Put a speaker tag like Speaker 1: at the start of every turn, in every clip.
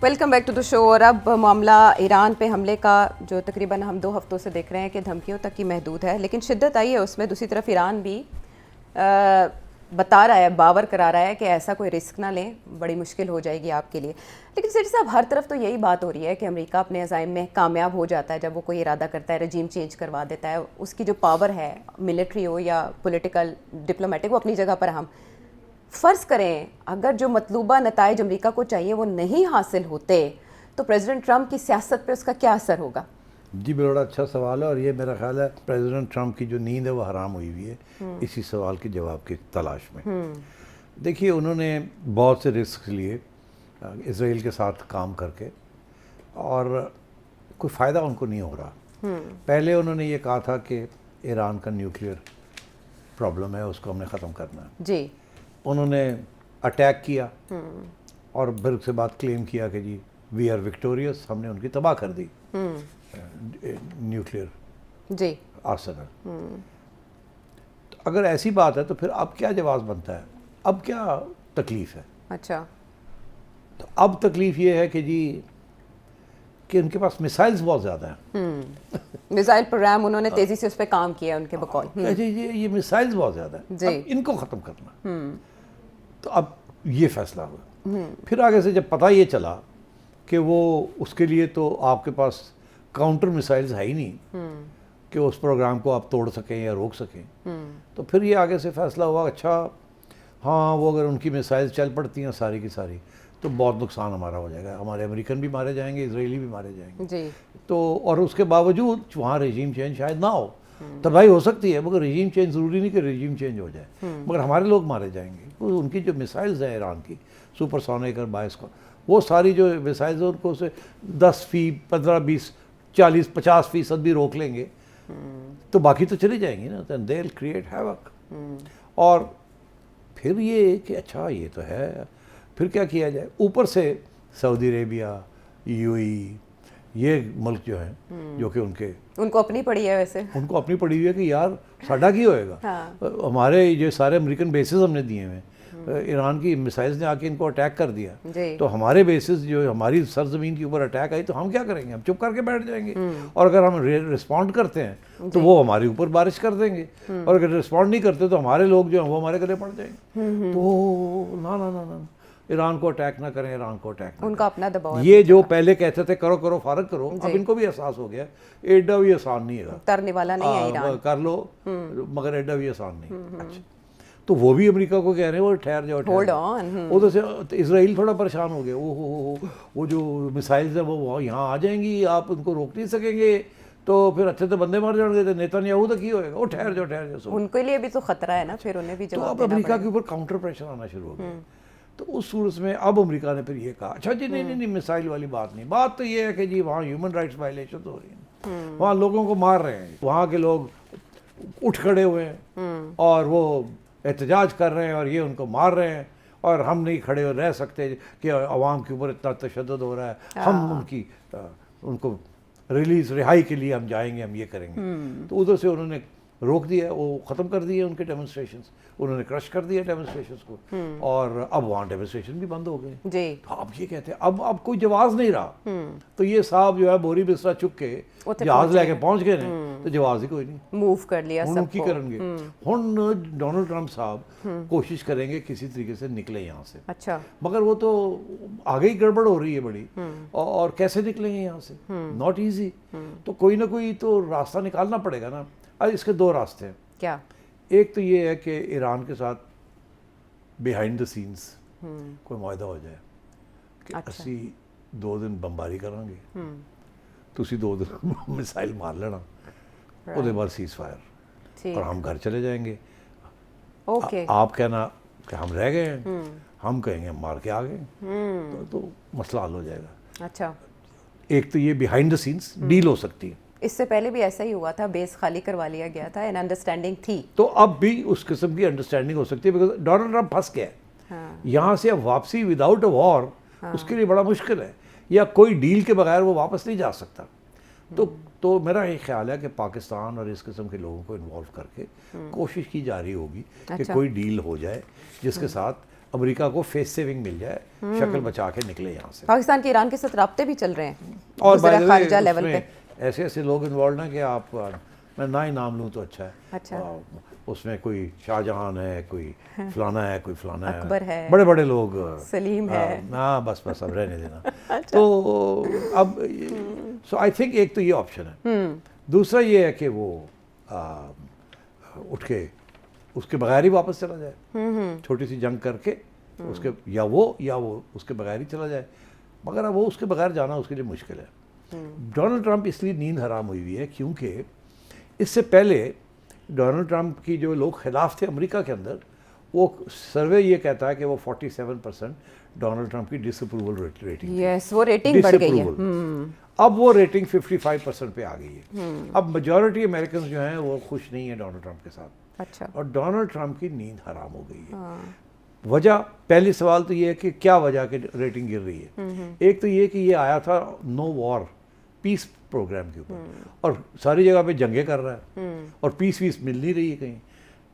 Speaker 1: Welcome back to the شو. اور اب معاملہ ایران پہ حملے کا جو تقریباً ہم 2 ہفتوں سے دیکھ رہے ہیں کہ دھمکیوں تک کی محدود ہے، لیکن شدت آئی ہے اس میں. دوسری طرف ایران بھی بتا رہا ہے، باور کرا رہا ہے کہ ایسا کوئی رسک نہ لیں، بڑی مشکل ہو جائے گی آپ کے لیے. لیکن سیٹھی صاحب، ہر طرف تو یہی بات ہو رہی ہے کہ امریکہ اپنے عزائم میں کامیاب ہو جاتا ہے جب وہ کوئی ارادہ کرتا ہے، رجیم چینج کروا دیتا ہے. اس کی جو پاور ہے، ملٹری ہو یا پولیٹیکل ڈپلومیٹک، وہ اپنی جگہ پر اہم. فرض کریں اگر جو مطلوبہ نتائج امریکہ کو چاہیے وہ نہیں حاصل ہوتے تو پریزیڈنٹ ٹرمپ کی سیاست پہ اس کا کیا اثر ہوگا؟
Speaker 2: جی بڑا اچھا سوال ہے، اور یہ میرا خیال ہے پریزیڈنٹ ٹرمپ کی جو نیند ہے وہ حرام ہوئی ہوئی ہے اسی سوال کے جواب کی تلاش میں. دیکھیے، انہوں نے بہت سے رسک لیے اسرائیل کے ساتھ کام کر کے، اور کوئی فائدہ ان کو نہیں ہو رہا. پہلے انہوں نے یہ کہا تھا کہ ایران کا نیوکلیئر پرابلم ہے، اس کو ہم نے ختم کرنا ہے.
Speaker 1: جی،
Speaker 2: انہوں نے اٹیک کیا اور پھر اس کے بعد کلیم کیا کہ جی وی آر وکٹوریس، ہم نے ان کی تباہ کر دی نیوکلیئر
Speaker 1: جی
Speaker 2: آرسنل. تو اگر ایسی بات ہے تو پھر اب کیا جواز بنتا ہے؟ اب کیا تکلیف ہے؟
Speaker 1: اچھا.
Speaker 2: تو اب تکلیف یہ ہے کہ جی کہ ان کے پاس میسائلز بہت زیادہ ہیں.
Speaker 1: میزائل پروگرام انہوں نے تیزی سے اس پہ کام کیا ان کے بقول.
Speaker 2: جی یہ میسائلز بہت زیادہ ہیں، اب ان کو ختم کرنا. تو اب یہ فیصلہ ہوا. پھر آگے سے جب پتہ یہ چلا کہ وہ اس کے لیے تو آپ کے پاس کاؤنٹر میسائلز ہے ہی نہیں کہ اس پروگرام کو آپ توڑ سکیں یا روک سکیں، تو پھر یہ آگے سے فیصلہ ہوا اچھا ہاں وہ اگر ان کی میسائلز چل پڑتی ہیں ساری کی ساری تو بہت نقصان ہمارا ہو جائے گا، ہمارے امریکن بھی مارے جائیں گے، اسرائیلی بھی مارے جائیں گے.
Speaker 1: جی.
Speaker 2: تو اور اس کے باوجود وہاں رجیم چینج شاید نہ ہو، تباہی ہو سکتی ہے مگر رجیم چینج ضروری نہیں کہ رجیم چینج ہو جائے، مگر ہمارے لوگ مارے جائیں گے. ان کی جو میسائلز ہیں ایران کی سپر سونک اور 22 کو، وہ ساری جو میسائلز ہیں ان کو اسے 10%، 15%، 20%، 40%، 50% بھی روک لیں گے تو باقی تو چلی جائیں گی نا. then they'll create havoc. اور پھر یہ کہ اچھا یہ تو ہے، پھر کیا کیا جائے؟ اوپر سے سعودی عربیہ، یو اے ای، یہ ملک جو ہیں جو کہ ان کو
Speaker 1: اپنی پڑی ہے، ویسے
Speaker 2: ان کو اپنی پڑی ہوئی ہے کہ یار ساڈا کی ہوئے گا. ہمارے یہ سارے امریکن بیسز ہم نے دیے ہوئے ہیں، ایران کی میسائلز نے آ کے ان کو اٹیک کر دیا، تو ہمارے بیسز جو ہماری سرزمین کے اوپر اٹیک آئی تو ہم کیا کریں گے؟ ہم چپ کر کے بیٹھ جائیں گے. اور اگر ہم رسپونڈ کرتے ہیں تو وہ ہمارے اوپر بارش کر دیں گے، اور اگر رسپونڈ نہیں کرتے تو ہمارے لوگ جو ہیں وہ ہمارے گلے پڑ جائیں گے. تو نا ایران کو اٹیک نہ کریں، ایران کو اٹیک نہ
Speaker 1: ان کا اپنا دباؤ.
Speaker 2: یہ جو پہلے کہتے تھے کرو کرو فارغ کرو، اب ان کو بھی احساس ہو گیا ایڈا بھی آسان نہیں ہے،
Speaker 1: اترنے والا نہیں ہے ایران،
Speaker 2: کر لو مگر ایڈا بھی آسان نہیں. اچھا، تو وہ بھی امریکہ کو کہہ رہے ہیں وہ ٹھہر جاؤ
Speaker 1: ہولڈ آن.
Speaker 2: ادھر سے اسرائیل تھوڑا پریشان ہو گیا، وہ جو میسائلز ہیں وہ یہاں آ جائیں گی، آپ ان کو روک نہیں سکیں گے، تو پھر اچھے تو بندے مار جائیں گے. نیتنیاہو تک ہی ہوئے گا، وہ ٹھہر جاؤ.
Speaker 1: ان کے لیے بھی تو خطرہ ہے نا، پھر انہیں بھی
Speaker 2: تو اب امریکہ کے اوپر کاؤنٹر پریشر آنا شروع ہو گیا. تو اس صورت میں اب امریکہ نے پھر یہ کہا اچھا جی نہیں میسائل والی بات نہیں، بات تو یہ ہے کہ جی وہاں ہیومن رائٹس وائلیشن ہو رہی ہیں، وہاں لوگوں کو مار رہے ہیں، وہاں کے لوگ اٹھ کھڑے ہوئے ہیں اور وہ احتجاج کر رہے ہیں اور یہ ان کو مار رہے ہیں، اور ہم نہیں کھڑے رہ سکتے کہ عوام کے اوپر اتنا تشدد ہو رہا ہے، ہم ان کو ریلیز رہائی کے لیے ہم جائیں گے، ہم یہ کریں گے. تو ادھر سے انہوں نے روک دیا، وہ ختم کر دیے ان کے ڈیمونسٹریشنز، انہوں نے کرش کر دیا ڈیمونسٹریشنز کو، اور اب وہاں ڈیمونسٹریشن بھی بند ہو گئے.
Speaker 1: جی.
Speaker 2: تو اب یہ کہتے ہیں اب کوئی جواز نہیں رہا. تو یہ صاحب جو ہے بوری بستر چک کے جہاز لے کے پہنچ گئے ہیں، تو جواز ہی کوئی نہیں،
Speaker 1: موو کر لیا
Speaker 2: ہن
Speaker 1: سب
Speaker 2: کی
Speaker 1: کو.
Speaker 2: کریں گے. ہن ڈونلڈ ٹرمپ صاحب کوشش کریں گے کسی طریقے سے نکلے یہاں سے.
Speaker 1: اچھا.
Speaker 2: مگر وہ تو آگے ہی گڑبڑ ہو رہی ہے بڑی، اور کیسے نکلیں گے یہاں سے؟ Not easy. تو کوئی نہ کوئی تو راستہ نکالنا پڑے گا نا. اس کے 2 راستے ہیں.
Speaker 1: کیا؟
Speaker 2: ایک تو یہ ہے کہ ایران کے ساتھ بیہائنڈ دا سینس کوئی معاہدہ ہو جائے کہ اسی 2 دن بمباری کریں گے، تسی 2 دن میسائل مار لینا، اس کے بعد سیز فائر، اور ہم گھر چلے جائیں گے. آپ کہنا کہ ہم رہ گئے ہیں، ہم کہیں گے ہم مار کے آ گئے، تو مسئلہ حل ہو جائے گا.
Speaker 1: اچھا.
Speaker 2: ایک تو یہ بیہائنڈ دا سینس ڈیل ہو سکتی ہے.
Speaker 1: اس سے پہلے بھی ایسا ہی ہوا تھا، بیس خالی کروا لیا گیا تھا، ان انڈرسٹینڈنگ تھی.
Speaker 2: تو اب بھی اس قسم کی انڈرسٹینڈنگ ہو سکتی ہے، بیکاز ڈونلڈ ٹرمپ پھنس گیا ہے یہاں سے. اب واپسی وداؤٹ اے وار اس کے لیے بڑا مشکل ہے، یا کوئی ڈیل کے بغیر وہ واپس نہیں جا سکتا. تو میرا یہ خیال ہے کہ پاکستان اور اس قسم کے لوگوں کو انوالو کر کے کوشش کی جا رہی ہوگی کہ کوئی ڈیل ہو جائے جس کے ساتھ امریکہ کو فیس سیونگ مل جائے, شکل بچا کے نکلے یہاں سے.
Speaker 1: پاکستان کے ایران کے ساتھ رابطے بھی چل رہے ہیں
Speaker 2: اور
Speaker 1: وزراء خارجہ لیول پہ,
Speaker 2: ایسے ایسے لوگ انوالوڈ ہیں کہ آپ, میں نہ ہی نام لوں تو اچھا ہے.
Speaker 1: اچھا,
Speaker 2: اس میں کوئی شاہ جہان ہے, کوئی فلانا ہے, کوئی فلانا
Speaker 1: اکبر ہے,
Speaker 2: بڑے بڑے لوگ,
Speaker 1: سلیم ہے.
Speaker 2: ہاں بس اب رہنے دینا. تو اب سو آئی تھنک ایک تو یہ آپشن ہے. دوسرا یہ ہے کہ وہ اٹھ کے اس کے بغیر ہی واپس چلا جائے, چھوٹی سی جنگ کر کے اس کے, یا وہ اس کے بغیر ہی چلا جائے. مگر اب وہ اس کے بغیر جانا اس کے لیے مشکل ہے. ڈونلڈ ٹرمپ اس لیے نیند حرام ہوئی ہے کیونکہ اس سے پہلے ڈونلڈ ٹرمپ کی جو لوگ خلاف تھے امریکہ کے اندر, وہ سروے یہ کہتا ہے کہ وہ 47% ڈونلڈ ٹرمپ کی ڈس اپروول ریٹنگ.
Speaker 1: یس, وہ ریٹنگ بڑھ گئی ہے.
Speaker 2: اب وہ ریٹنگ 55% پہ آ گئی ہے. اب میجورٹی امریکنز جو ہیں وہ خوش نہیں ہیں ڈونلڈ ٹرمپ کے ساتھ.
Speaker 1: اچھا,
Speaker 2: اور ڈونلڈ ٹرمپ کی نیند حرام ہو گئی ہے. وجہ, پہلی سوال تو یہ ہے کہ کیا وجہ کہ ریٹنگ گر رہی ہے. ایک تو یہ کہ یہ آیا تھا نو وار پیس پروگرام کے اوپر, اور ساری جگہ پہ جنگیں کر رہا ہے, اور پیس ویس مل نہیں رہی ہے کہیں,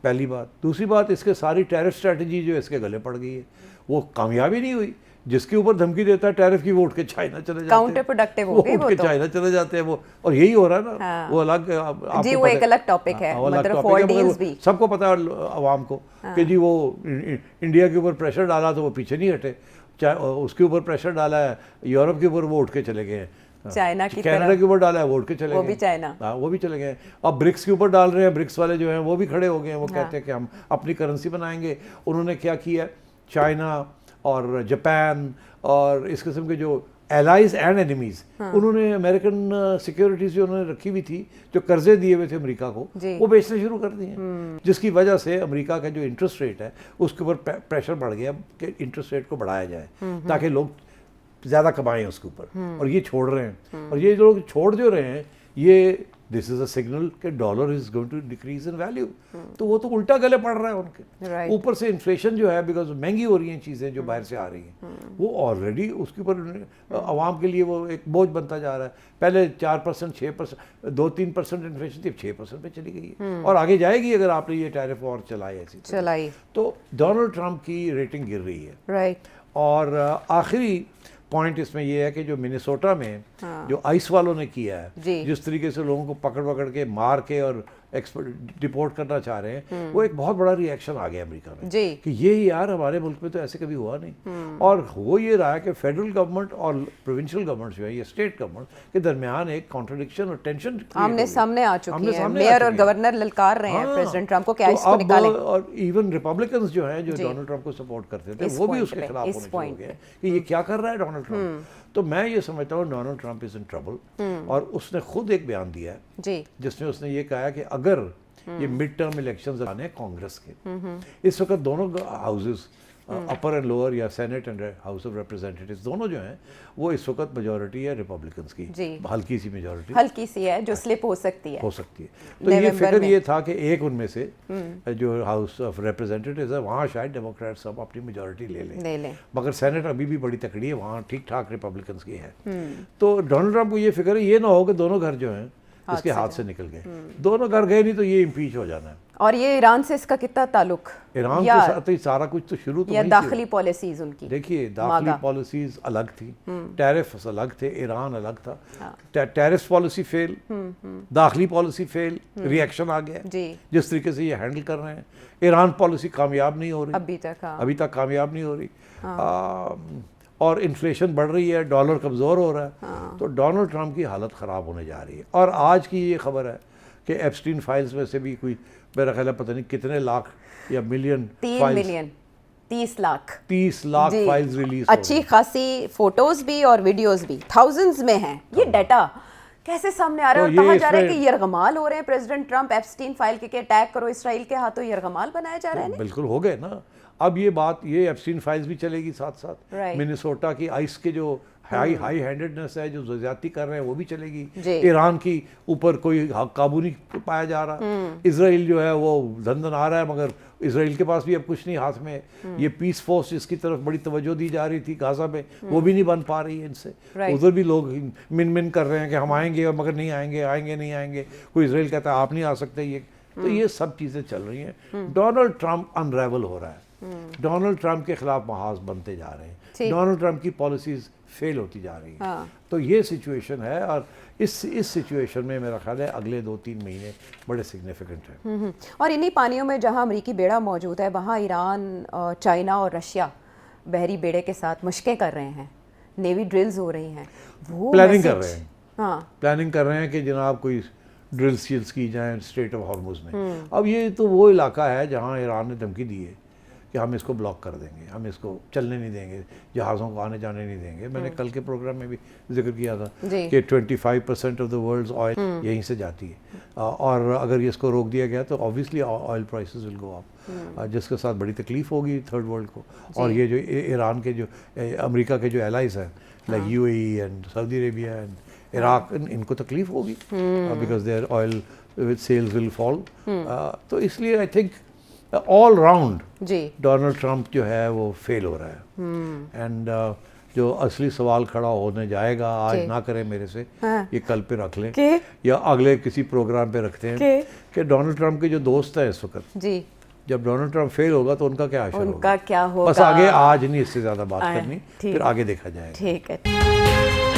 Speaker 2: پہلی بات. دوسری بات, اس کے ساری ٹیرف اسٹریٹجی جو اس کے گلے پڑ گئی ہے وہ کامیابی نہیں ہوئی. جس کے اوپر دھمکی دیتا ہے ٹیرف کی, وہ اٹھ کے چائنا چلے جاتے ہیں,
Speaker 1: کاؤنٹر پروڈکٹیو ہو گئی,
Speaker 2: وہ اٹھ کے چائنا چلے جاتے ہیں وہ. اور یہی ہو رہا ہے نا, وہ الگ,
Speaker 1: جی وہ ایک الگ ٹاپک ہے, مطلب فور ڈیلز بھی
Speaker 2: سب کو پتا ہے عوام کو کہ جی وہ انڈیا کے اوپر پریشر ڈالا تو وہ پیچھے نہیں ہٹے, اس کے اوپر پریشر ڈالا ہے یورپ کے اوپر, وہ اٹھ کے چلے گئے ہیں.
Speaker 1: چائنا کی
Speaker 2: کینیڈا کے اوپر ڈالا ہے, وہ اٹھ کے چلے گئے,
Speaker 1: وہ بھی چائنا,
Speaker 2: وہ بھی چلے گئے. اب برکس کے اوپر ڈال رہے ہیں, برکس والے جو ہیں وہ بھی کھڑے ہو گئے ہیں, وہ کہتے ہیں کہ ہم اپنی کرنسی بنائیں گے. انہوں نے کیا کیا, چائنا اور جاپان اور اس قسم کے جو ایلائز اینڈ اینیمیز, انہوں نے امریکن سیکیورٹیز جو انہوں نے رکھی ہوئی تھی, جو قرضے دیے ہوئے تھے امریکہ کو, وہ بیچنے شروع کر دیے, جس کی وجہ سے امریکہ کا جو انٹرسٹ ریٹ ہے اس کے اوپر پریشر بڑھ گیا کہ انٹرسٹ ریٹ کو بڑھایا جائے تاکہ لوگ زیادہ کمائیں اس کے اوپر. اور یہ چھوڑ رہے ہیں, اور یہ لوگ چھوڑ جو رہے ہیں, یہ دس از اے سگنل کہ dollar is going to decrease in value. تو وہ تو الٹا گلے پڑ رہا ہے ان کے اوپر سے. انفلیشن جو ہے بیکاز مہنگی ہو رہی ہیں چیزیں جو باہر سے آ رہی ہیں, وہ آلریڈی اس کے اوپر عوام کے لیے وہ ایک بوجھ بنتا جا رہا ہے. پہلے 4%, 6%, 2-3% انفلیشن تھی, اب 6% پہ چلی گئی ہے, اور آگے جائے گی اگر آپ نے یہ ٹیرف وار چلائے ایسی
Speaker 1: چلائی.
Speaker 2: تو ڈونلڈ ٹرمپ کی ریٹنگ گر رہی ہے.
Speaker 1: رائٹ.
Speaker 2: اور آخری پوائنٹ اس میں یہ ہے کہ جو منیسوٹا میں جو آئس والوں نے کیا ہے, جس طریقے سے لوگوں کو پکڑ کے مار کے اور ڈپورٹ کرنا چاہ رہے ہیں, وہ ایک بہت بڑا ری ایکشن آ گیا امریکہ میں کہ یہ یار ہمارے ملک میں تو ایسے کبھی ہوا نہیں. اور ہو یہ رہا ہے کہ فیڈرل گورنمنٹ اور پروونشل گورنمنٹ جو ہے, یہ اسٹیٹ گورنمنٹ کے درمیان ایک کانٹرڈکشن اور ٹینشن
Speaker 1: آمنے سامنے آ چکی ہے. میئر اور گورنر للکار رہے ہیں پریزیڈنٹ ٹرمپ کو کہ آئس کو نکالیں.
Speaker 2: اور ایون ریپبلکنز جو ہیں, جو ڈونلڈ ٹرمپ کو سپورٹ کرتے تھے, وہ بھی اس کے خلاف ہونے شروع ہو گئے کہ یہ کیا کر رہا ہے ڈونلڈ ٹرمپ. تو میں یہ سمجھتا ہوں Donald Trump is in trouble. اور اس نے خود ایک بیان دیا ہے جس میں اس نے یہ کہا کہ اگر یہ مڈ ٹرم الیکشنز آنے کانگریس کے, اس وقت دونوں ہاؤسز اپر اینڈ لوور یا سینٹ اینڈ ہاؤس آف ریپرزینٹیٹیوز دونوں جو ہیں وہ اس وقت میجورٹی ہے ریپبلکنس کی, ہلکی سی میجورٹی,
Speaker 1: ہلکی سی ہے جو سلپ ہو سکتی ہے.
Speaker 2: تو یہ فکر یہ تھا کہ ایک ان میں سے جو ہاؤس آف ریپرزینٹیٹیوز ہے وہاں شاید ڈیموکریٹس سب اپنی میجورٹی لے لیں, مگر سینٹ ابھی بھی بڑی تکڑی ہے, وہاں ٹھیک ٹھاک ریپبلکنس کی ہے. تو ڈونلڈ ٹرمپ کو یہ فکر ہے یہ نہ ہو کہ دونوں گھر جو ہیں اس کے ہاتھ سے نکل گئے. دونوں گھر گئے نہیں تو یہ امپیچ ہو جانا ہے.
Speaker 1: اور یہ ایران سے اس کا کتنا تعلق,
Speaker 2: ایران کے ساتھ ہی سارا کچھ تو شروع تو
Speaker 1: یا داخلی پالیسیز ان کی.
Speaker 2: دیکھیے داخلی پالیسیز الگ تھی, ٹیرفز الگ تھے, ایران الگ تھا. ٹیرف پالیسی فیل, داخلی پالیسی فیل, ری ایکشن آ گیا جس طریقے سے یہ ہینڈل کر رہے ہیں. ایران پالیسی کامیاب نہیں ہو رہی ابھی تک کامیاب نہیں ہو رہی, اور انفلیشن بڑھ رہی ہے, ڈالر کمزور ہو رہا ہے. تو ڈونلڈ ٹرمپ کی حالت خراب ہونے جا رہی ہے. اور آج کی یہ خبر ہے کہ ایپسٹین فائلز میں سے بھی کوئی میرا خیال ہے پتہ نہیں کتنے لاکھ یا ملین,
Speaker 1: 30 لاکھ
Speaker 2: فائلز ریلیز,
Speaker 1: اچھی خاصی فوٹوز بھی اور ویڈیوز بھی تھاؤزنڈز میں ہیں. یہ ڈیٹا کیسے سامنے آ رہا ہے, اور کہا جا رہا ہے کہ یرغمال ہو رہے ہیں پریزیڈنٹ ٹرمپ, ایپسٹین فائل کے اٹیک کرو اسرائیل کے ہاتھوں, یرغمال بنایا جا رہا ہے.
Speaker 2: بالکل ہو گئے نا. اب یہ بات, یہ ایپسٹین فائلز بھی چلے گی ساتھ ساتھ. منیسوٹا کی آئس کے جو ہائی ہینڈڈنس ہے, جو زیادتی کر رہے ہیں, وہ بھی چلے گی. ایران کی اوپر کوئی قابو نہیں پایا جا رہا. اسرائیل جو ہے وہ دھن آ رہا ہے, مگر اسرائیل کے پاس بھی اب کچھ نہیں ہاتھ میں. یہ پیس فورس جس کی طرف بڑی توجہ دی جا رہی تھی غازہ میں, وہ بھی نہیں بن پا رہی ہے ان سے. ادھر بھی لوگ من کر رہے ہیں کہ ہم آئیں گے, مگر نہیں آئیں گے. کوئی اسرائیل کہتا ہے آپ نہیں آ سکتے. یہ تو یہ سب چیزیں چل رہی ہیں. ڈونلڈ ٹرمپ انریول ہو رہا ہے. ڈونلڈ ٹرمپ کے خلاف محاذ بنتے جا رہے
Speaker 1: جی۔
Speaker 2: ہیں، ڈونلڈ ٹرمپ کی پالیسیز فیل ہوتی جا رہی ہیں، تو یہ سچویشن ہے، اور اس سچویشن میں میرا خیال ہے اگلے 2-3 مہینے بڑے سگنیفیکنٹ ہیں۔
Speaker 1: اور انہی پانیوں میں جہاں امریکی بیڑا موجود ہے وہاں ایران، چائنا اور رشیا بحری بیڑے کے ساتھ مشقیں کر رہے ہیں، نیوی ڈرلز ہو رہی ہیں، وہ
Speaker 2: پلاننگ کر رہے ہیں،
Speaker 1: ہاں
Speaker 2: پلاننگ کر رہے ہیں کہ جناب کوئی ڈرلز کی جائیں اسٹریٹ آف ہارموز میں۔ اب یہ تو وہ علاقہ ہے جہاں ایران نے دھمکی دی ہے کہ ہم اس کو بلاک کر دیں گے، ہم اس کو چلنے نہیں دیں گے، جہازوں کو آنے جانے نہیں دیں گے۔ میں نے کل کے پروگرام میں بھی ذکر کیا تھا کہ 25% آف دا ورلڈز آئل یہیں سے جاتی ہے، اور اگر یہ اس کو روک دیا گیا تو آبویسلی آئل پرائسز ول گو اپ، جس کے ساتھ بڑی تکلیف ہوگی تھرڈ ورلڈ کو۔ اور یہ جو ایران کے جو امریکہ کے جو الائز ہیں like U A E and Saudi Arabia and Iraq, ان کو تکلیف ہوگی because their oil sales will fall. تو اس لیے آئی تھنک آل راؤنڈ
Speaker 1: جی
Speaker 2: ڈونلڈ ٹرمپ جو ہے وہ فیل ہو رہا ہے، اینڈ جو اصلی سوال کھڑا ہونے جائے گا، آج نہ کریں میرے سے، یہ کل پہ رکھ لیں یا اگلے کسی پروگرام پہ رکھتے ہیں کہ ڈونلڈ ٹرمپ کے جو دوست ہیں اس وقت،
Speaker 1: جی
Speaker 2: جب ڈونلڈ ٹرمپ فیل ہوگا تو ان کا کیا حشر ہوگا،
Speaker 1: ان کا کیا ہوگا،
Speaker 2: بس آگے آج نہیں اس سے زیادہ بات کرنی، پھر آگے دیکھا جائے گا۔
Speaker 1: ٹھیک ہے۔